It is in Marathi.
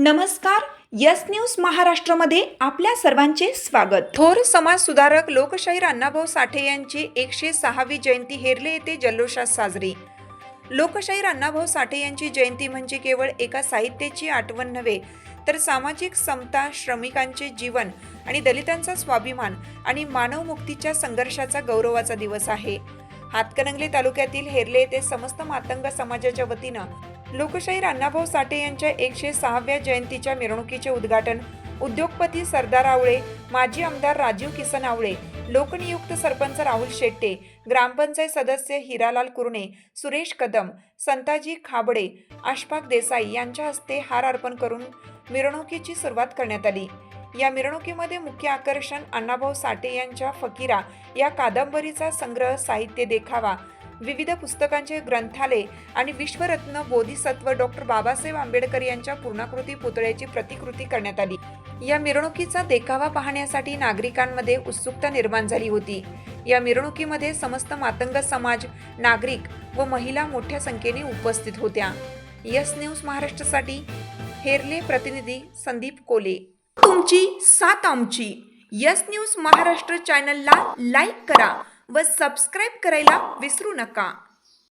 नमस्कार. यस न्यूज महाराष्ट्रामध्ये आपल्या सर्वांचे स्वागत. थोर समाज सुधारक लोकशाहीर अण्णाभाऊ साठे यांची 106वी जयंती हेरले येथे जल्लोषात साजरी. लोकशाहीर अण्णाभाऊ साठे यांची जयंती म्हणजे केवळ एका साहित्याची आठवण नव्हे, तर सामाजिक समता, श्रमिकांचे जीवन आणि दलितांचा स्वाभिमान आणि मानवमुक्तीच्या संघर्षाचा गौरवाचा दिवस आहे. हातकणंगले तालुक्यातील हेरले येथे समस्त मातंग समाजाच्या वतीनं लोकशाहीर अण्णाभाऊ साठे यांच्या 106व्या जयंतीच्या मिरवणुकीचे उद्घाटन उद्योगपती सरदार आवळे, माजी आमदार राजीव किसन आवळे, लोकनियुक्त सरपंच राहुल शेट्टे, ग्रामपंचायत सदस्य हिरालाल कुरणे, सुरेश कदम, संताजी खाबडे, अशफाक देसाई यांच्या हस्ते हार अर्पण करून मिरवणुकीची सुरुवात करण्यात आली. या मिरवणुकीमध्ये मुख्य आकर्षण अण्णाभाऊ साठे यांच्या फकीरा या कादंबरीचा संग्रह, साहित्य देखावा, विविध पुस्तकांचे ग्रंथालय आणि विश्वरत्न बोधिसत्व डॉक्टर बाबासाहेब आंबेडकर यांच्या पूर्णाकृती पुतळ्याची प्रतिकृती करण्यात आली. या मिरवणुकीचा देखावा पाहण्यासाठी नागरिकांमध्ये उत्सुकता निर्माण झाली होती. या मिरवणुकीमध्ये समस्त मातंग समाज, नागरिक व महिला मोठ्या संख्येने उपस्थित होत्या. यस न्यूज महाराष्ट्रासाठी हेरले प्रतिनिधी संदीप कोले. तुमची साथ आमची. यस न्यूज महाराष्ट्र चॅनलला लाईक करा व सबस्क्राईब करायला विसरू नका.